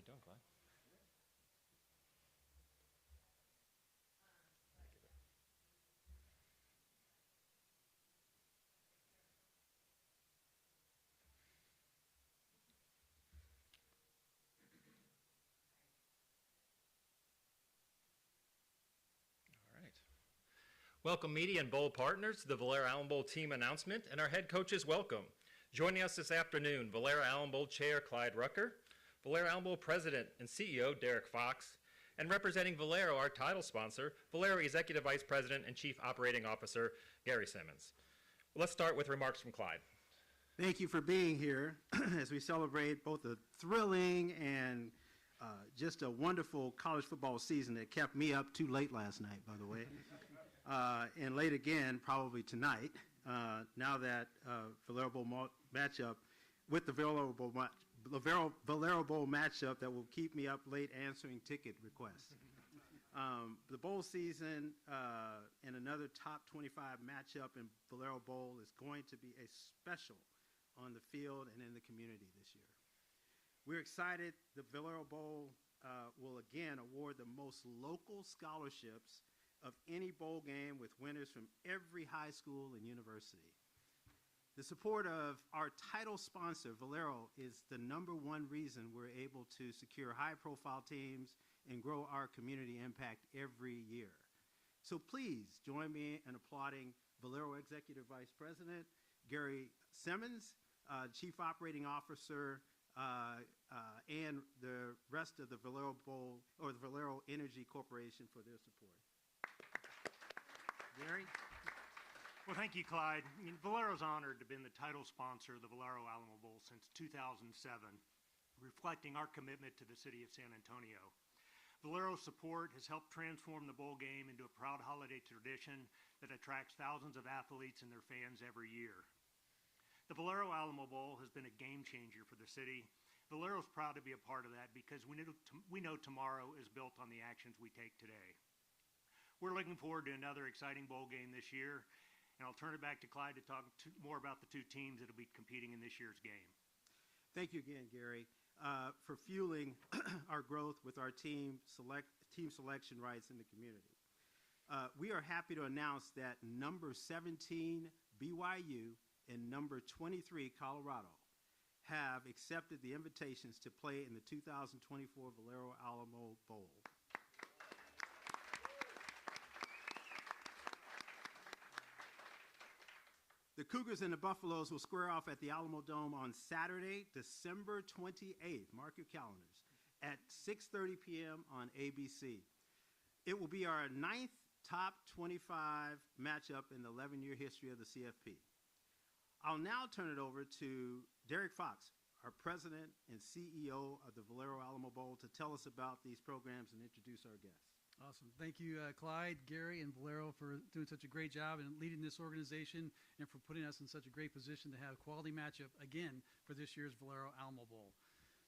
doing, Clyde? All right. Welcome, media and bowl partners, to the Valero Alamo Bowl team announcement, and our head coaches welcome. Joining us this afternoon, Valero Alamo Bowl Chair Clyde Rucker, Valero Alamo Bowl President and CEO Derek Fox, and representing Valero, our title sponsor, Valero Executive Vice President and Chief Operating Officer Gary Simmons. Let's start with remarks from Clyde. Thank you for being here as we celebrate both a thrilling and just a wonderful college football season that kept me up too late last night, by the way, and late again probably tonight, now that Valero Bowl matchup with the Valero Bowl matchup that will keep me up late answering ticket requests. The bowl season and another top 25 matchup in Valero Bowl is going to be a special on the field and in the community this year. We're excited the Valero Bowl will again award the most local scholarships of any bowl game with winners from every high school and university. The support of our title sponsor, Valero, is the #1 reason we're able to secure high-profile teams and grow our community impact every year. So please join me in applauding Valero Executive Vice President Gary Simmons, Chief Operating Officer, and the rest of the Valero Bowl or the Valero Energy Corporation for their support. Gary? Well, thank you, Clyde. Valero's honored to have been the title sponsor of the Valero Alamo Bowl since 2007, reflecting our commitment to the city of San Antonio. Valero's support has helped transform the bowl game into a proud holiday tradition that attracts thousands of athletes and their fans every year. The Valero Alamo Bowl has been a game changer for the city. Valero's proud to be a part of that because we know tomorrow is built on the actions we take today. We're looking forward to another exciting bowl game this year, and I'll turn it back to Clyde to talk more about the two teams that will be competing in this year's game. Thank you again, Gary, for fueling our growth with our team selection rights in the community. We are happy to announce that number 17 BYU and number 23 Colorado have accepted the invitations to play in the 2024 Valero Alamo Bowl. The Cougars and the Buffaloes will square off at the Alamo Dome on Saturday, December 28th. Mark your calendars, at 6:30 p.m. on ABC. It will be our 9th top 25 matchup in the 11-year history of the CFP. I'll now turn it over to Derek Fox, our president and CEO of the Valero Alamo Bowl, to tell us about these programs and introduce our guests. Awesome. Thank you, Clyde, Gary, and Valero for doing such a great job in leading this organization and for putting us in such a great position to have a quality matchup again for this year's Valero Alamo Bowl.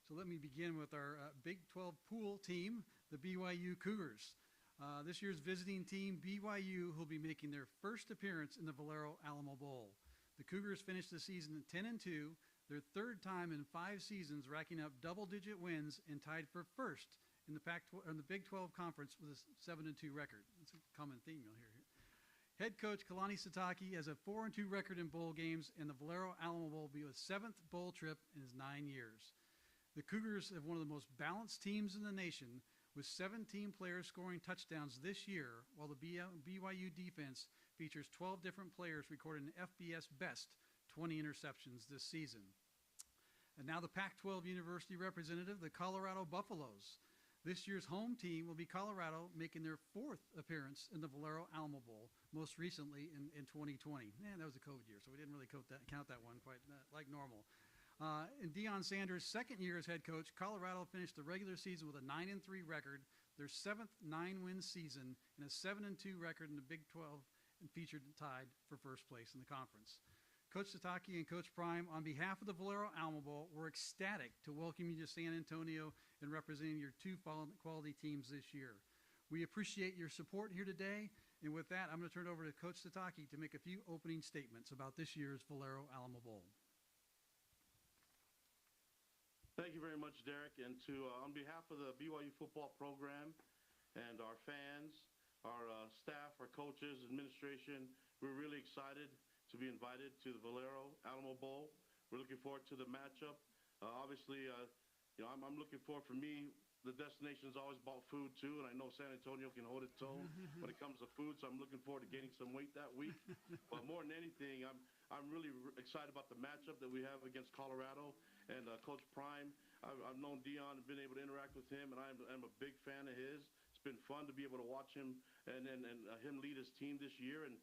So let me begin with our Big 12 pool team, the BYU Cougars. This year's visiting team, BYU, will be making their first appearance in the Valero Alamo Bowl. The Cougars finished the season 10-2, their third time in 5 seasons, racking up double-digit wins and tied for first in the Big 12 Conference with a 7-2 record. That's a common theme you'll hear here. Head coach Kalani Sataki has a 4-2 record in bowl games, and the Valero Alamo Bowl will be his 7th bowl trip in his 9 years. The Cougars have one of the most balanced teams in the nation, with 17 players scoring touchdowns this year, while the BYU defense features 12 different players recording an FBS best 20 interceptions this season. And now the Pac-12 University representative, the Colorado Buffaloes. This year's home team will be Colorado, making their 4th appearance in the Valero Alamo Bowl, most recently in 2020. That was a COVID year, so we didn't really count that one quite like normal. In Deion Sanders' second year as head coach, Colorado finished the regular season with a 9-3 record, their 7th 9-win season, and a 7-2 record in the Big 12, and featured tied for first place in the conference. Coach Sataki and Coach Prime, on behalf of the Valero Alamo Bowl, we're ecstatic to welcome you to San Antonio and representing your 2 quality teams this year. We appreciate your support here today, and with that, I'm going to turn it over to Coach Sataki to make a few opening statements about this year's Valero Alamo Bowl. Thank you very much, Derek. And on behalf of the BYU football program and our fans, our staff, our coaches, administration, we're really excited to be invited to the Valero Alamo Bowl. We're looking forward to the matchup. Obviously, I'm looking forward. For me, the destination is always about food too, and I know San Antonio can hold its own when it comes to food. So I'm looking forward to gaining some weight that week. But more than anything, I'm really excited about the matchup that we have against Colorado and Coach Prime. I've known Dion and been able to interact with him, and I'm a big fan of his. It's been fun to be able to watch him and him lead his team this year. And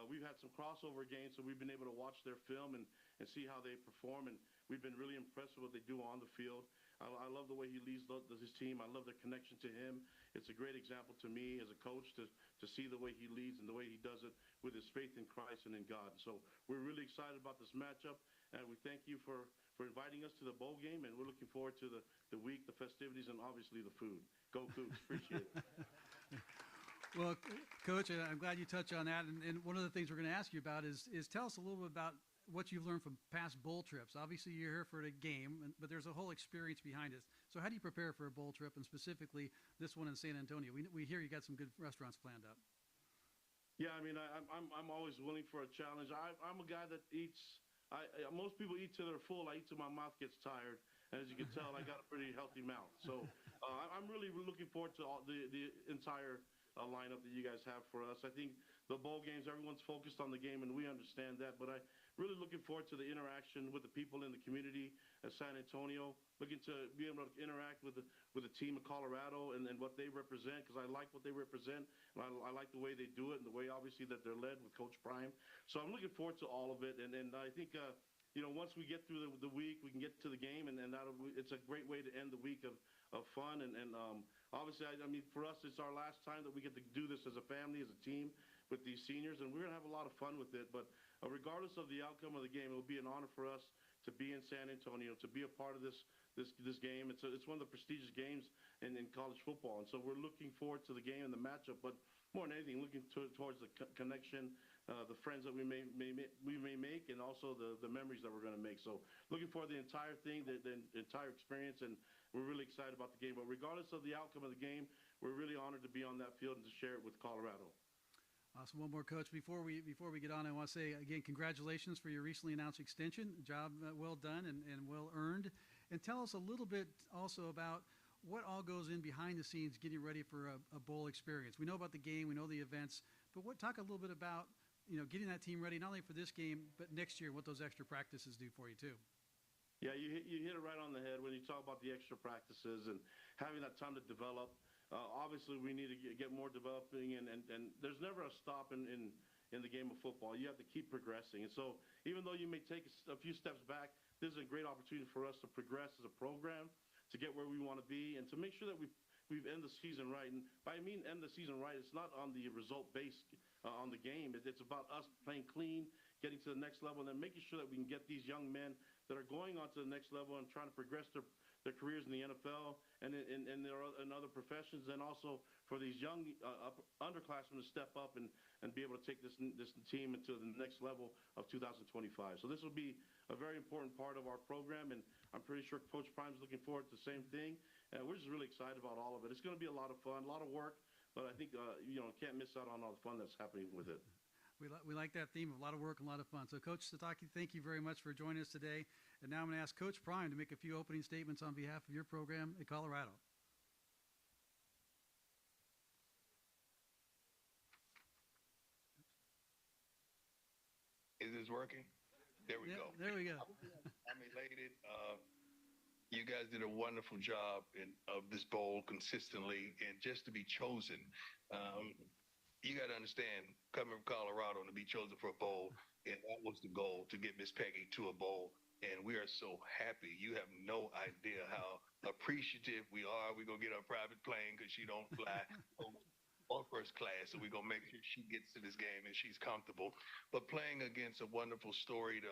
we've had some crossover games, so we've been able to watch their film and see how they perform. And we've been really impressed with what they do on the field. I love the way he leads his team. I love the connection to him. It's a great example to me as a coach to see the way he leads and the way he does it with his faith in Christ and in God. So we're really excited about this matchup, and we thank you for inviting us to the bowl game, and we're looking forward to the week, the festivities, and obviously the food. Go Cougs. Appreciate it. Well, Coach, I'm glad you touched on that. And one of the things we're going to ask you about is tell us a little bit about what you've learned from past bowl trips. Obviously, you're here for the game, but there's a whole experience behind it. So how do you prepare for a bowl trip, and specifically this one in San Antonio? We hear you got some good restaurants planned up. Yeah, I mean, I'm always willing for a challenge. I'm a guy that eats. Most people eat till they're full. I eat till my mouth gets tired. And as you can tell, I got a pretty healthy mouth. So I'm really looking forward to the entire lineup that you guys have for us. I think the bowl games, everyone's focused on the game, and we understand that. But I'm really looking forward to the interaction with the people in the community of San Antonio, looking to be able to interact with the team of Colorado and what they represent, because I like what they represent, and I like the way they do it and the way, obviously, that they're led with Coach Prime. So I'm looking forward to all of it, and I think once we get through the week, we can get to the game, and it's a great way to end the week of fun. And obviously, I mean, for us, it's our last time that we get to do this as a family, as a team, with these seniors, and we're going to have a lot of fun with it. But regardless of the outcome of the game, it will be an honor for us to be in San Antonio, to be a part of this game. It's one of the prestigious games in college football, and so we're looking forward to the game and the matchup. But more than anything, looking towards the connection, the friends that we may make, and also the memories that we're going to make. So looking for the entire thing, the entire experience, and we're really excited about the game. But regardless of the outcome of the game, we're really honored to be on that field and to share it with Colorado. Awesome. One more, Coach. Before we get on, I want to say again, congratulations for your recently announced extension. Job well done and well earned. And tell us a little bit also about what all goes in behind the scenes getting ready for a bowl experience. We know about the game, we know the events, but talk a little bit about getting that team ready not only for this game but next year. What those extra practices do for you too. Yeah, you hit it right on the head when you talk about the extra practices and having that time to develop. Obviously, we need to get more developing, and there's never a stop in the game of football. You have to keep progressing. And so even though you may take a few steps back, this is a great opportunity for us to progress as a program, to get where we want to be, and to make sure that we've ended the season right. And by I mean end the season right, it's not on the result-based on the game. It's about us playing clean, getting to the next level, and then making sure that we can get these young men that are going on to the next level and trying to progress their careers in the NFL and in other professions, and also for these young underclassmen to step up and be able to take this team into the next level of 2025. So this will be a very important part of our program, and I'm pretty sure Coach Prime's looking forward to the same thing. We're just really excited about all of it. It's going to be a lot of fun, a lot of work, but I think can't miss out on all the fun that's happening with it. We like that theme of a lot of work and a lot of fun. So, Coach Sataki, thank you very much for joining us today. And now I'm going to ask Coach Prime to make a few opening statements on behalf of your program at Colorado. Is this working? There we go. There we go. I'm elated. You guys did a wonderful job of this bowl consistently, and just to be chosen. You got to understand, coming from Colorado and to be chosen for a bowl, and that was the goal, to get Miss Peggy to a bowl. And we are so happy. You have no idea how appreciative we are. We're going to get her a private plane because she don't fly or first class. So we're going to make sure she gets to this game and she's comfortable. But playing against a wonderful storied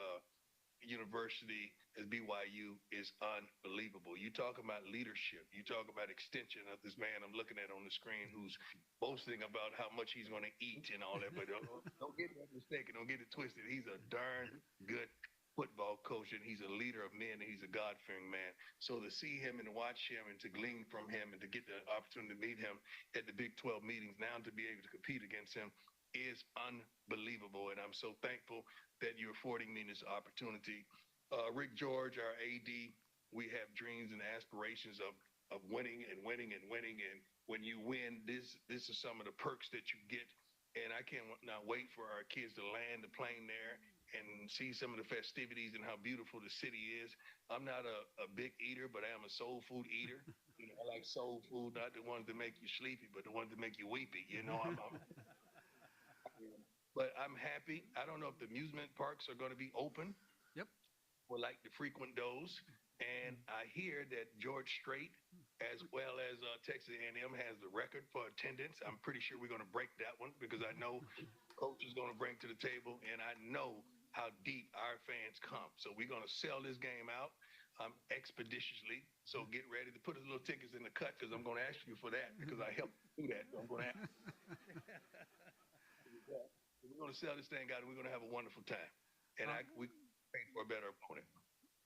university as BYU is unbelievable. You talk about leadership. You talk about extension of this man I'm looking at on the screen who's boasting about how much he's going to eat and all that. But don't get that mistaken. Don't get it twisted. He's a darn good football coach, and he's a leader of men, and he's a God-fearing man. So to see him and watch him and to glean from him and to get the opportunity to meet him at the Big 12 meetings, now to be able to compete against him is unbelievable. And I'm so thankful that you're affording me this opportunity. Rick George, our AD, we have dreams and aspirations of winning and winning and winning. And when you win, this is some of the perks that you get. And I can't not wait for our kids to land the plane there and see some of the festivities and how beautiful the city is. I'm not a big eater, but I am a soul food eater. You know, I like soul food, not the ones that make you sleepy, but the ones that make you weepy. You know, but I'm happy. I don't know if the amusement parks are going to be open. Yep. Would like to frequent those. And I hear that George Strait, as well as Texas A&M, has the record for attendance. I'm pretty sure we're going to break that one because I know Coach is going to bring to the table, and I know how deep our fans come. So we're going to sell this game out expeditiously. So get ready to put a little tickets in the cut because I'm going to ask you for that because I helped do that. So I'm going to ask. We're going to sell this thing out, and we're going to have a wonderful time. And we pay for a better opponent.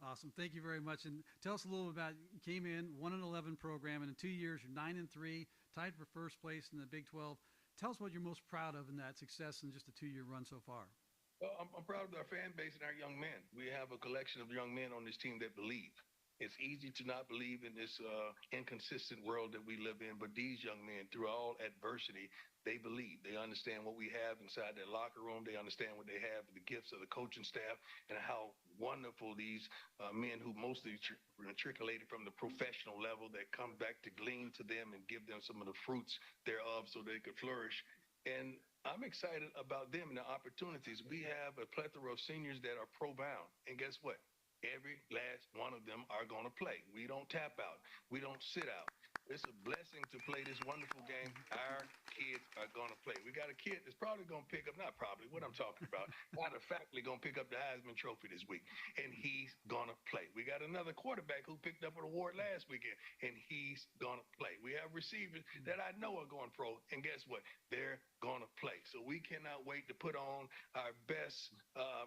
Awesome. Thank you very much. And tell us a little about, you came in, 1-11 program, and in 2 years, you're 9-3, tied for first place in the Big 12. Tell us what you're most proud of in that success in just a 2-year run so far. Well, I'm proud of our fan base and our young men. We have a collection of young men on this team that believe. It's easy to not believe in this inconsistent world that we live in, but these young men, through all adversity, they believe. They understand what we have inside their locker room. They understand what they have, the gifts of the coaching staff, and how wonderful these men who mostly matriculated from the professional level that come back to glean to them and give them some of the fruits thereof so they could flourish. And I'm excited about them and the opportunities. We have a plethora of seniors that are pro-bound. And guess what? Every last one of them are going to play. We don't tap out. We don't sit out. It's a blessing to play this wonderful game. Our kids are going to play. We got a kid that's probably going to pick up, not probably, what I'm talking about, matter of fact, going to pick up the Heisman Trophy this week, and he's going to play. We got another quarterback who picked up an award last weekend, and he's going to play. We have receivers that I know are going pro, and guess what? They're going to play. So we cannot wait to put on our best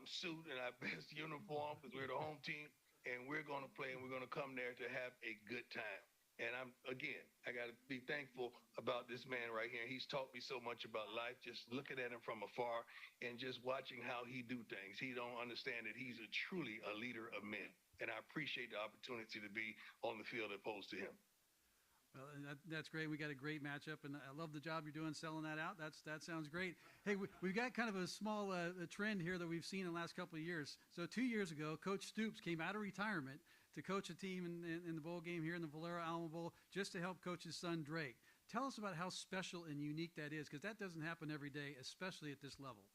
suit and our best uniform because we're the home team, and we're going to play, and we're going to come there to have a good time. And I got to be thankful about this man right here. He's taught me so much about life, just looking at him from afar and just watching how he do things. He don't understand that he's truly a leader of men. And I appreciate the opportunity to be on the field opposed to him. Well, that's great. We got a great matchup, and I love the job you're doing selling that out. That sounds great. Hey, we've got kind of a small a trend here that we've seen in the last couple of years. So 2 years ago, Coach Stoops came out of retirement to coach a team in the bowl game here in the Valero Alamo Bowl just to help coach his son, Drake. Tell us about how special and unique that is, because that doesn't happen every day, especially at this level.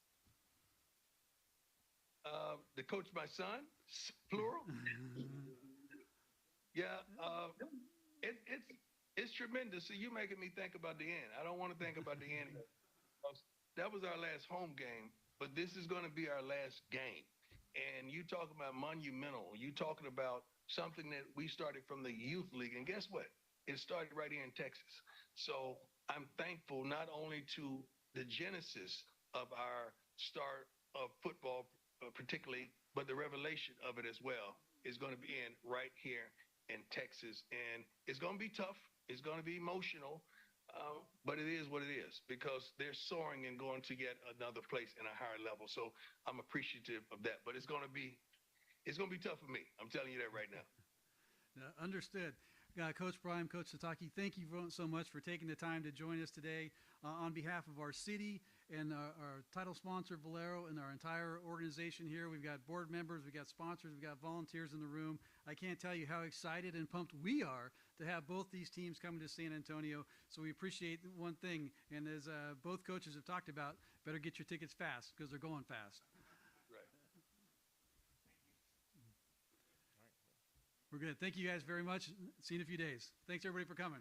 To coach my son, plural? Yeah, it's tremendous. See, you're making me think about the end. I don't want to think about the end. That was our last home game, but this is going to be our last game. And you talking about monumental. You talking about something that we started from the youth league. And guess what? It started right here in Texas. So I'm thankful not only to the genesis of our start of football, particularly, but the revelation of it as well is going to be in right here in Texas. And it's going to be tough. It's going to be emotional. But it is what it is because they're soaring and going to get another place in a higher level. So I'm appreciative of that. But it's going to be tough for me. I'm telling you that right now. Understood. Coach Prime, Coach Sataki, thank you so much for taking the time to join us today on behalf of our city and our title sponsor, Valero, and our entire organization here. We've got board members, we've got sponsors, we've got volunteers in the room. I can't tell you how excited and pumped we are to have both these teams coming to San Antonio. So we appreciate one thing, and as both coaches have talked about, better get your tickets fast because they're going fast. Right. We're good. Thank you guys very much. See you in a few days. Thanks, everybody, for coming.